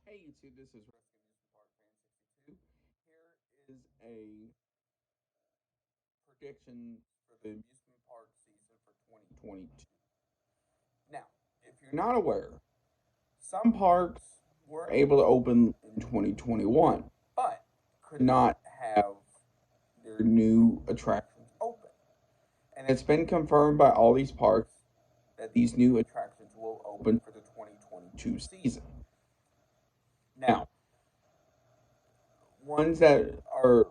Hey YouTube, this is Rescue Amusement Park Fan 62. Here is a prediction for the amusement park season for 2022. Now, if you're not aware, some parks were able to open in 2021, but could not have their new attractions open. And it's been confirmed by all these parks that these new attractions will open for the 2022 season. Now, ones that are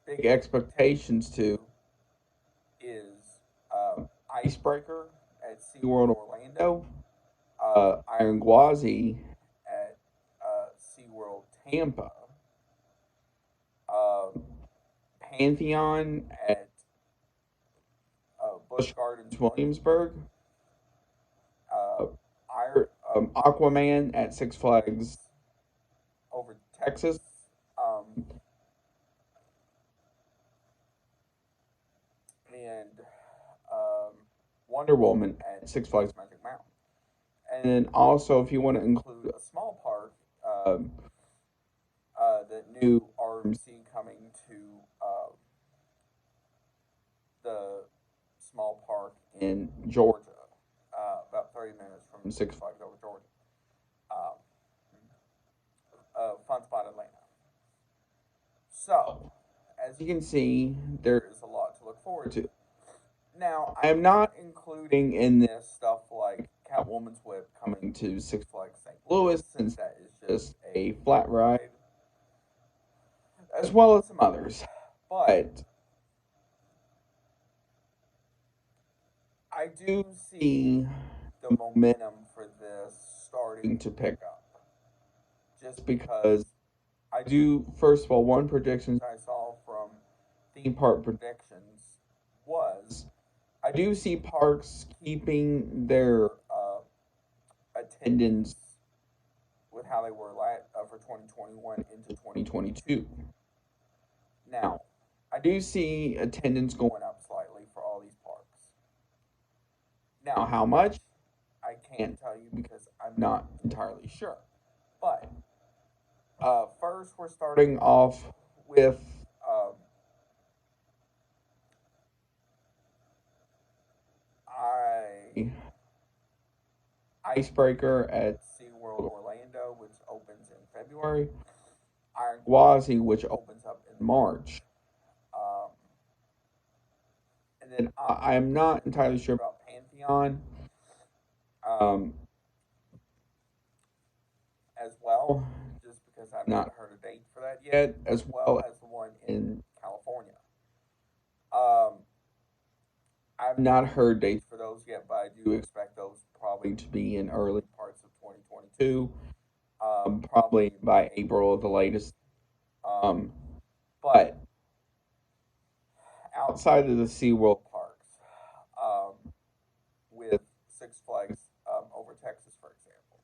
big expectations to is Icebreaker at SeaWorld Orlando, Iron Gwazi at SeaWorld Tampa, uh, Pantheon at Busch Gardens Williamsburg, uh, Aquaman at Six Flags over Texas, um, and Wonder Woman at Six Flags Magic Mountain. And then also, if you want to include a small park, um, the new RMC coming to the small park in Georgia, about 30 minutes from Six Flags over Georgia. Um, Fun Spot Atlanta. So, as you can see, there is a lot to look forward to. Now, I am not including in this stuff like Catwoman's Whip coming to Six Flags St. Louis, since that is just a flat ride, as well as some others. But I do see the momentum for this starting to pick up. Just because I do, first of all, one prediction I saw from Theme Park Predictions was I do see parks keeping their attendance with how they were for 2021 into 2022. Now, I do see attendance going up slightly for all these parks. Now, how much? I can't tell you because I'm not entirely sure. But first, we're starting off with um, I Icebreaker at SeaWorld Orlando, which opens in February. Iron Gwazi, which opens up in March. Um, and then I'm not entirely sure about Pantheon um, as well, just because I've not heard a date for that yet, as well as the one in California. Um, I've not heard dates for those yet, but I do expect those probably to be in early parts of 2022, probably by April at the latest. Um, but outside of the SeaWorld parks, um, with Six Flags over Texas, for example,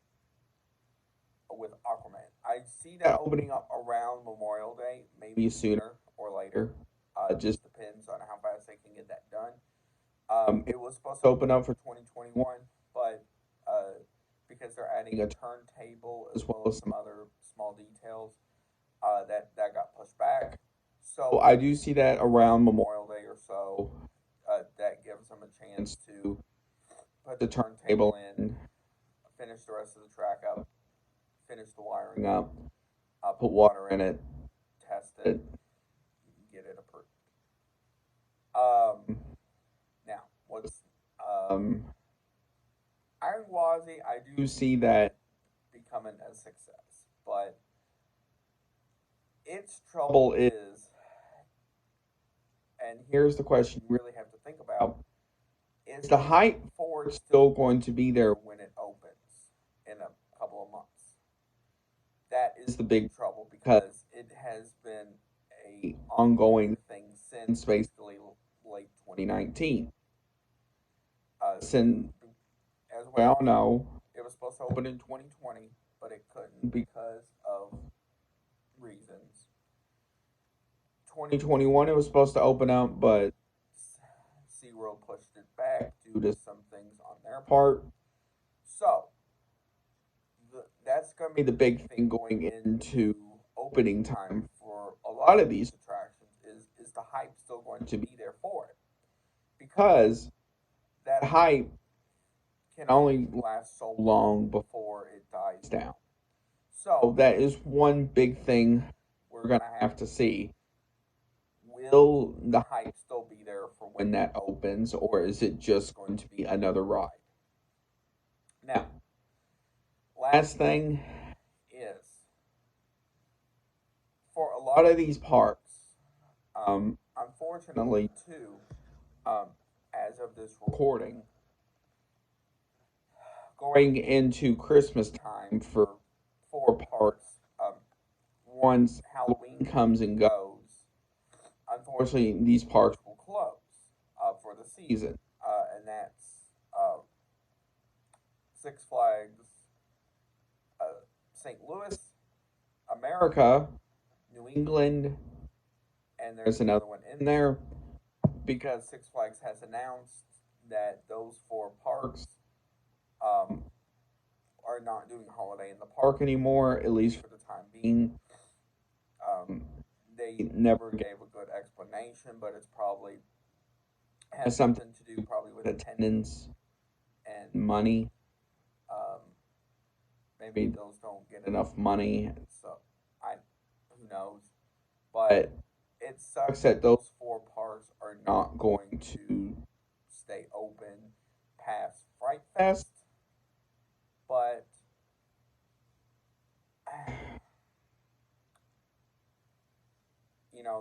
with Aquaman, I see that opening up around Memorial Day, maybe sooner or later. Just depends on how fast they can get that done. It was supposed to open up for 2021, but because they're adding a turntable as well as some other small details, that got pushed back. So I do see that around Memorial Day or so. That gives them a chance to put the turntable in, finish the rest of the track up, finish the wiring up, put water in it, test it, get it approved. Now, what's um, Iron Gwazi? I do see that becoming a success, but its trouble is, and here's the question you really have to think about: is the hype for it still going to be there when it opens in a couple of months? That is the big trouble because it has been a ongoing thing since basically late 2019. Since, as we all know, it was supposed to open in 2020, but it couldn't because of reasons. 2021, it was supposed to open up, but SeaWorld pushed it back due to some things on their part. So, going to be the big thing going into opening time for a lot of these attractions is the hype still going to be there for it? Because that hype can only last so long before it dies down. So that is one big thing we're going to have to see. Will the hype still be there for when that opens, or is it just going to be another ride? Now, last thing is, for a lot of these parks, unfortunately, too, as of this recording, going into Christmas time for parks, once Halloween comes and goes, unfortunately, these parks will close for the season, and that's Six Flags, St. Louis, America, New England, and there's another one in there because Six Flags has announced that those four parks are not doing Holiday in the Park anymore, at least for the time being. They never gave a good explanation, but it's probably has something to do probably with attendance and money. Um, Maybe those don't get enough money, and so who knows. But it sucks that those four parks are not going to stay open past Fright Fest. But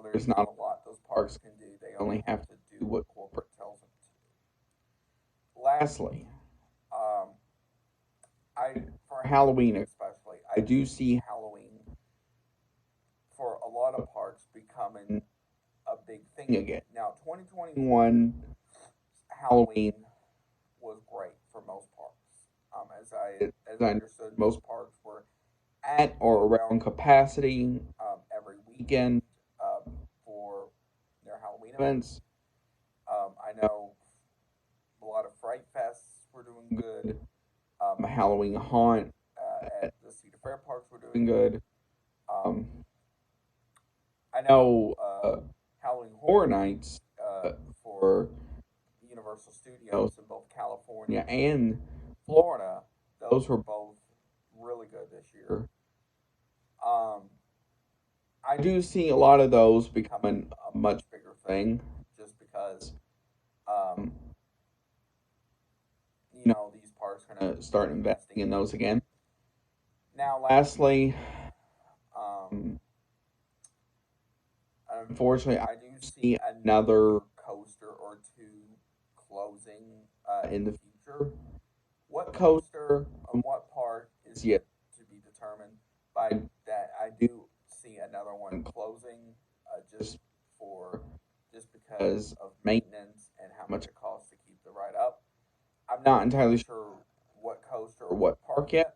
there's not a lot those parks can do. They only have to do what corporate tells them to do. Lastly, for Halloween especially, I do see Halloween for a lot of parks becoming a big thing again. Now, 2021 Halloween was great for most parks. As I understood, most parks were at or around capacity every weekend for their Halloween events. I know a lot of Fright Fests were doing good. Halloween Haunt at the Cedar Fair parks were doing good. I know Halloween Horror Nights for Universal Studios in both California and Florida, those were both really good this year. I do see a lot of those becoming a much bigger thing just because, um, these parks are going to start investing in those again. Now, lastly, unfortunately, I do see another coaster or two closing in the future. What coaster and what park is yet to be determined. By that, I do see another one closing just because of maintenance and how much it costs to keep the ride up. I'm not entirely sure what coaster or what park yet,